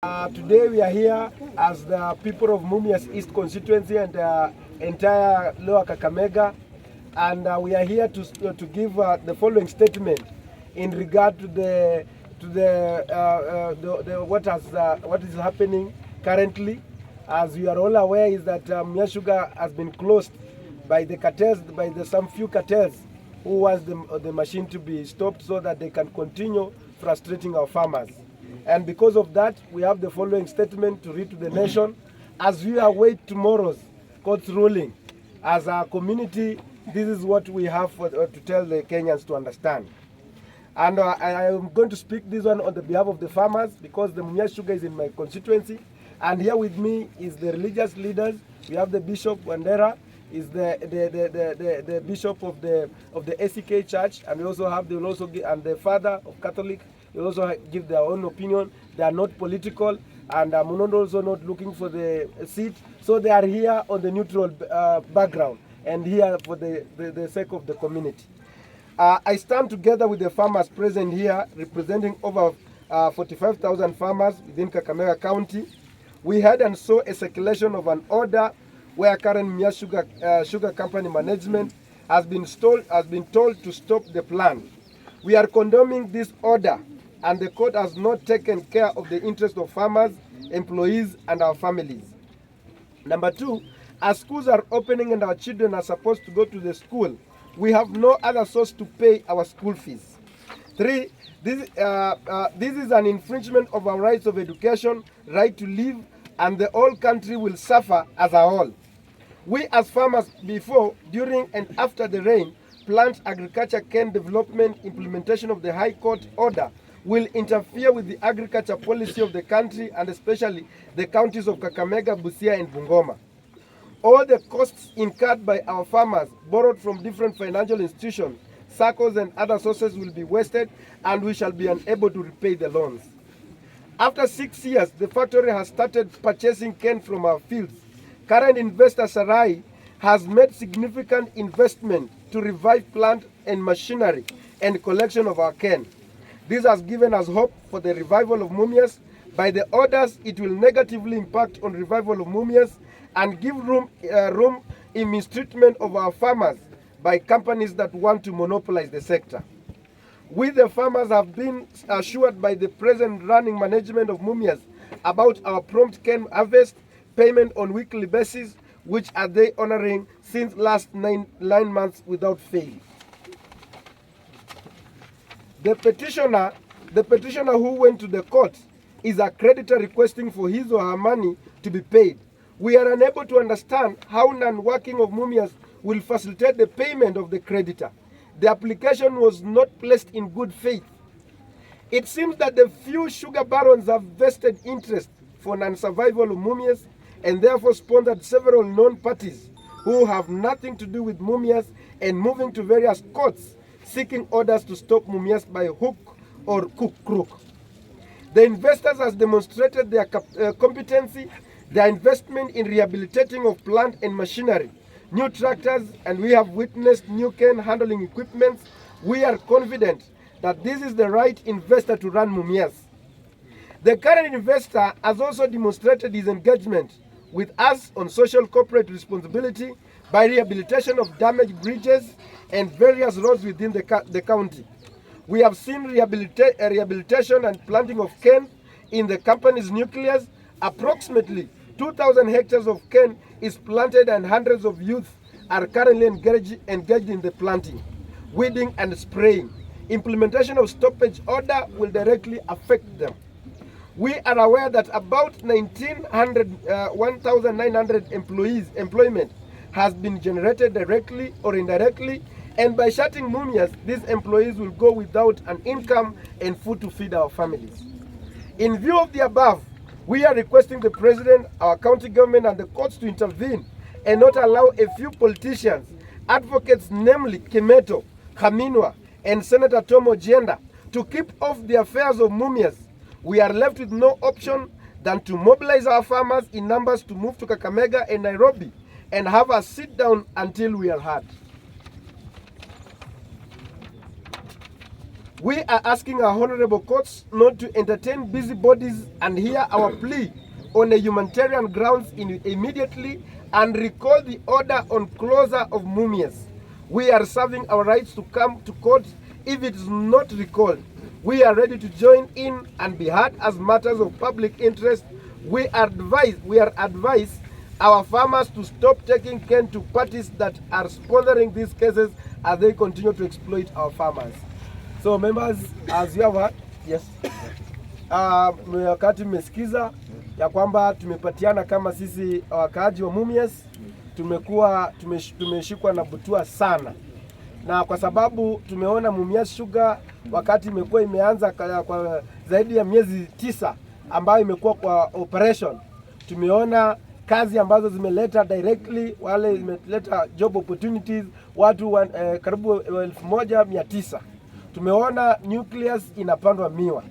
Today we are here as the people of Mumias East constituency and entire Lower Kakamega, and we are here to give the following statement in regard to what is happening currently. As you are all aware, is that Mumias Sugar has been closed by the cartels, some few cartels who wants the machine to be stopped so that they can continue frustrating our farmers. And because of that, we have the following statement to read to the nation. As we await tomorrow's court's ruling, as a community, this is what we have to tell the Kenyans to understand. And I am going to speak this one on the behalf of the farmers, because the Mumias Sugar is in my constituency. And here with me is the religious leaders. We have the Bishop Wandera, is the bishop of the ACK Church, and we also have and the father of Catholic. They also give their own opinion. They are not political, and I'm also not looking for the seat. So they are here on the neutral background and here for the sake of the community. I stand together with the farmers present here, representing over 45,000 farmers within Kakamega County. We heard and saw a circulation of an order where current Mumias Sugar Company management has been told to stop the plan. We are condemning this order, and the court has not taken care of the interest of farmers, employees, and our families. Number two, as schools are opening and our children are supposed to go to the school, we have no other source to pay our school fees. Three, this is an infringement of our rights of education, right to live, and the whole country will suffer as a whole. We as farmers, before, during, and after the rain, plant agriculture cane development implementation of the High Court order will interfere with the agriculture policy of the country, and especially the counties of Kakamega, Busia, and Bungoma. All the costs incurred by our farmers, borrowed from different financial institutions, SACCOs, and other sources, will be wasted, and we shall be unable to repay the loans. After 6 years, the factory has started purchasing cane from our fields. Current investor Sarai has made significant investment to revive plant and machinery and collection of our cane. This has given us hope for the revival of Mumias. By the orders, it will negatively impact on revival of Mumias and give room in mistreatment of our farmers by companies that want to monopolize the sector. We, the farmers, have been assured by the present running management of Mumias about our prompt cane harvest, payment on weekly basis, which are they honoring since last nine months without fail. The petitioner who went to the court is a creditor requesting for his or her money to be paid. We are unable to understand how non-working of Mumias will facilitate the payment of the creditor. The application was not placed in good faith. It seems that the few sugar barons have vested interest for non-survival of Mumias, and therefore sponsored several known parties who have nothing to do with Mumias and moving to various courts seeking orders to stop Mumias by hook or crook. The investors has demonstrated their competency, their investment in rehabilitating of plant and machinery, new tractors, and we have witnessed new cane handling equipment. We are confident that this is the right investor to run Mumias. The current investor has also demonstrated his engagement with us on social corporate responsibility by rehabilitation of damaged bridges and various roads within the county. We have seen rehabilitation and planting of cane in the company's nucleus. Approximately 2,000 hectares of cane is planted, and hundreds of youth are currently engaged in the planting, weeding, and spraying. Implementation of stoppage order will directly affect them. We are aware that about 1,900 employment has been generated directly or indirectly, and by shutting Mumias, these employees will go without an income and food to feed our families. In view of the above, we are requesting the President, our county government, and the courts to intervene and not allow a few politicians, advocates, namely Kimeto, Kaminwa, and Senator Tomo Jenda, to keep off the affairs of Mumias. We are left with no option than to mobilize our farmers in numbers to move to Kakamega and Nairobi and have a sit down until we are heard. We are asking our honorable courts not to entertain busybodies and hear our plea on a humanitarian grounds immediately and recall the order on closure of mumias. We are serving our rights to come to court if it is not recalled. We are ready to join in and be heard as matters of public interest. We advise our farmers to stop taking cane to parties that are sponsoring these cases as they continue to exploit our farmers. So members, as you have heard, yes. Wakati mmesikiza ya kwamba tumepatiana kama sisi wakaaji wa mumias, tumeshikwa na butua sana. Na kwa sababu tumeona Mumias Sugar wakati imekuwa imeanza kwa zaidi ya miezi 9 ambayo imekuwa kwa operation, tumeona kazi ambazo zimeleta directly, wale imeleta job opportunities watu karibu 1900. Tumeona nucleus inapandwa miwa.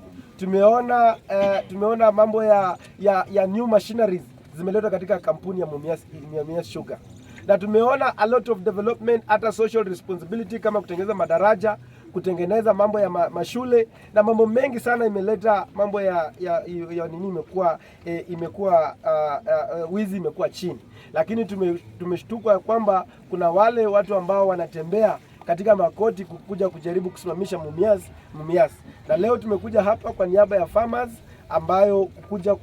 Tumeona mambo ya new machineries zimeletwa katika kampuni ya Mumias Sugar. Na tumeona a lot of development, hata social responsibility kama kutengeneza madaraja, kutengeneza mambo ya mashule na mambo mengi sana imeleta mambo ya nini imekuwa wizi imekuwa chini. Lakini tumeshtuka kwamba kuna wale watu ambao wanatembea katika makoti kukuja kujaribu kusimamisha mumias. Na leo tumekuja hapa kwa niaba ya farmers ambayo kuja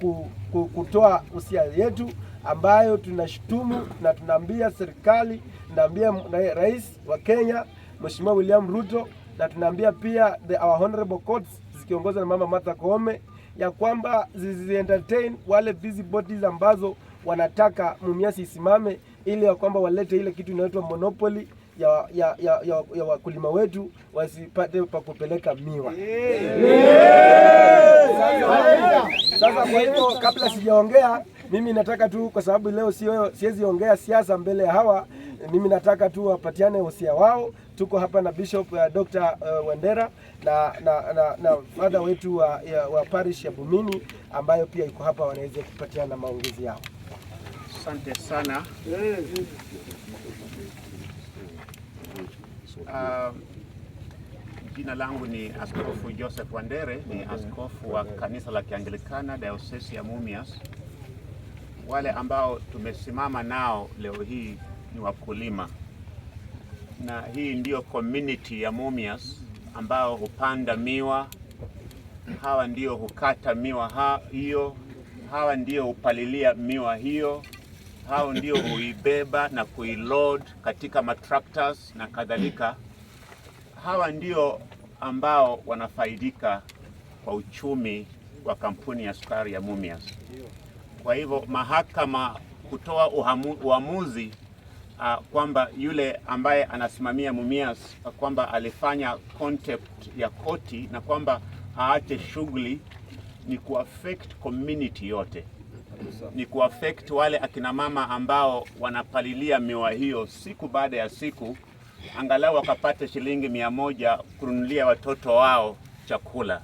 kutoa usia yetu ambayo tunashtumu na tunaambia serikali, tunaambia rais wa Kenya Mheshimiwa William Ruto, na tunaambia pia our honorable courts zikiongozwa na Mama Martha Koome ya kwamba entertain wale busybodies ambazo wanataka mumias isimame, ili ya kwamba walete ile kitu inaitwa monopoly ya wakulima wetu wasipate pa kupeleka miwa. Sasa kwa hivyo kabla sijaongea, mimi nataka tu, kwa sababu leo siwezi ongea siasa mbele ya hawa, mimi nataka tu wapatiane usia wao. Tuko hapa na Bishop Dr. Wandera na father wetu wa parish ya Bumini ambayo pia iko hapa, wanaweza kupatiana maongezi yao. Asante sana. Jina langu ni Askofu Joseph Wandere, ni askofu wa kanisa la Kianglikana Diocese ya Mumias. Wale ambao tumesimama nao leo hii ni wakulima, na hii ndio community ya Mumias ambao hupanda miwa. Hawa ndio hukata miwa hiyo, hawa ndio hupalilia miwa hiyo, hao ndio huibeba na kuiload katika matractors na kadhalika. Hawa ndio ambao wanafaidika kwa uchumi wa kampuni ya sukari ya Mumias. Kwa hivyo mahakama kutoa uamuzi kwamba yule ambaye anasimamia Mumias kwamba alifanya contempt ya koti na kwamba aache shughuli, ni kuaffect community yote. Ni kuaffect wale akina mama ambao wanapalilia miwa hiyo siku baada ya siku, angalau wakapata shilingi 100 kununulia watoto wao chakula.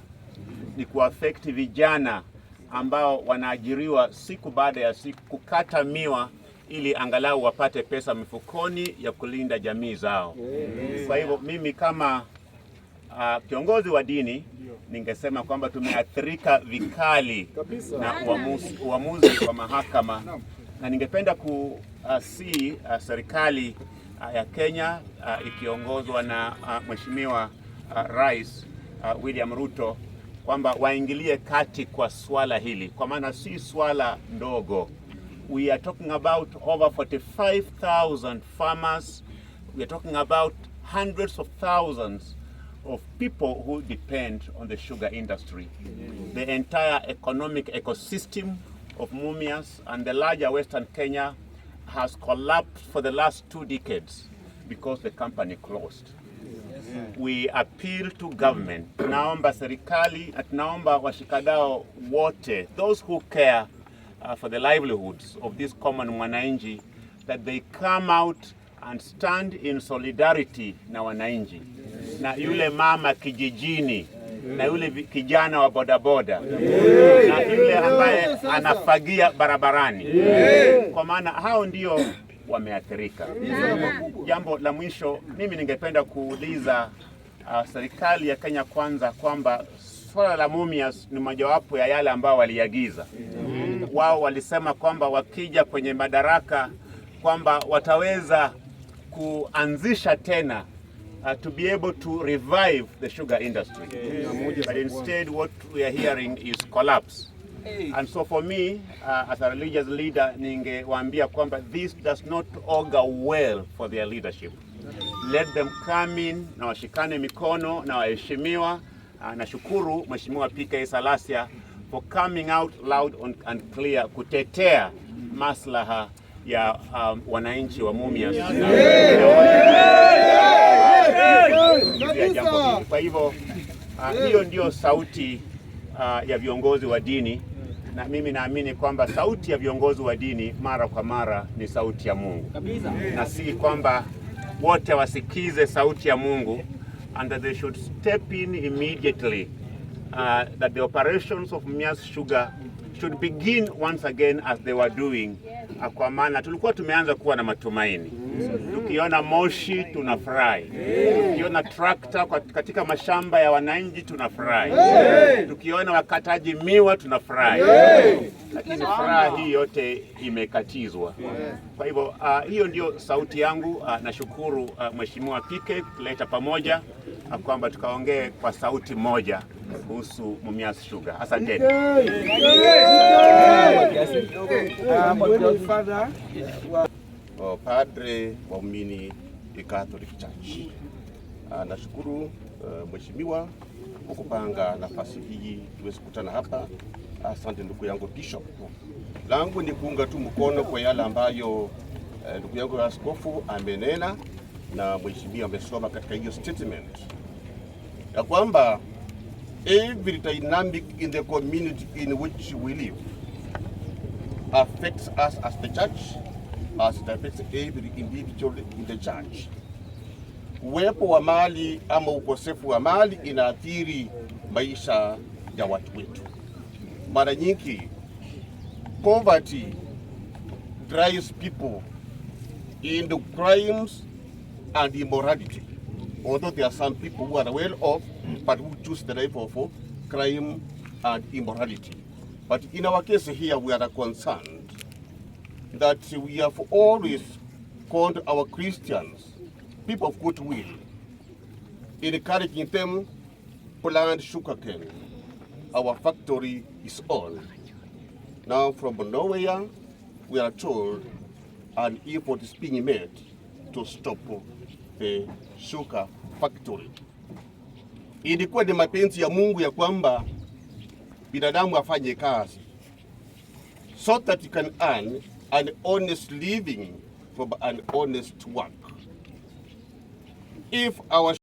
Ni kuaffect vijana ambao wanaajiriwa siku baada ya siku kukata miwa ili angalau wapate pesa mifukoni ya kulinda jamii zao. Kwa hivyo mimi kama kiongozi wa dini ningesema kwamba tumeathirika vikali na uamuzi wa mahakama, na ningependa kusi serikali ya Kenya ikiongozwa na Mheshimiwa Rais William Ruto kwamba waingilie kati kwa swala hili, kwa maana si swala ndogo. We are talking about over 45,000 farmers. We are talking about hundreds of thousands of people who depend on the sugar industry. The entire economic ecosystem of Mumias and the larger Western Kenya has collapsed for the last 2 decades because the company closed. We appeal to government. Tunaomba serikali na tunaomba washikadau wote, those who care for the livelihoods of this common mwananchi, that they come out and stand in solidarity na wananchi, na yule mama kijijini, na yule kijana wa bodaboda, na yule ambaye anafagia barabarani, kwa maana hao ndio wameathirika. Jambo la mwisho, mimi ningependa kuuliza serikali ya Kenya Kwanza kwamba swala la mumias ni mojawapo ya yale ambao waliagiza. Wao walisema kwamba wakija kwenye madaraka kwamba wataweza kuanzisha tena to be able to revive the sugar industry. But instead what we are hearing is collapse. And so for me, as a religious leader, ningewaambia kwamba this does not augur well for their leadership. Let them come in na washikane mikono na waheshimiwa. Nashukuru Mheshimiwa PK Salasya for coming out loud and clear kutetea maslaha ya wananchi wa mumias. Kwa hivyo hiyo ndio sauti ya viongozi wa dini, na mimi naamini kwamba sauti ya viongozi wa dini mara kwa mara ni sauti ya Mungu kabisa, na si kwamba wote wasikize sauti ya Mungu, and that they should step in immediately, that the operations of Mumias Sugar should begin once again as they were doing. Kwa maana tulikuwa tumeanza kuwa na matumaini. Tukiona moshi tunafurahi. Tukiona trakta katika mashamba ya wananchi tunafurahi. Tukiona wakataji miwa tunafurahi. Lakini furaha hii yote imekatizwa. Kwa hivyo hiyo ndio sauti yangu. Nashukuru Mheshimiwa PK kuleta pamoja kwamba tukaongee kwa sauti moja kuhusu Mumias Sugar. Asanteni. Padre waumini Catholic Church. Nashukuru mheshimiwa kwa kupanga nafasi hii tuweze kukutana hapa. Asante ndugu yangu Bishop. Langu ni kuunga tu mkono kwa yale ambayo ndugu yangu askofu amenena na mheshimiwa amesoma katika hiyo statement ya kwamba every dynamic in the community in which we live affects us as the church, as it affects every individual in the church. Uwepo wa mali ama ukosefu wa mali inaathiri maisha ya watu wetu. Mara nyingi poverty drives people into crimes and immorality. Although there are some people who are well off, but who choose the life of crime and immorality. But in our case here, we are concerned that we have always called our Christians people of goodwill, encouraging them plant sugarcane. Our factory is on. Now from nowhere, we are told an effort is being made to stop the sugar factory. Ilikuwa ni mapenzi ya Mungu ya kwamba binadamu afanye kazi so that you can earn an honest living from an honest work. If our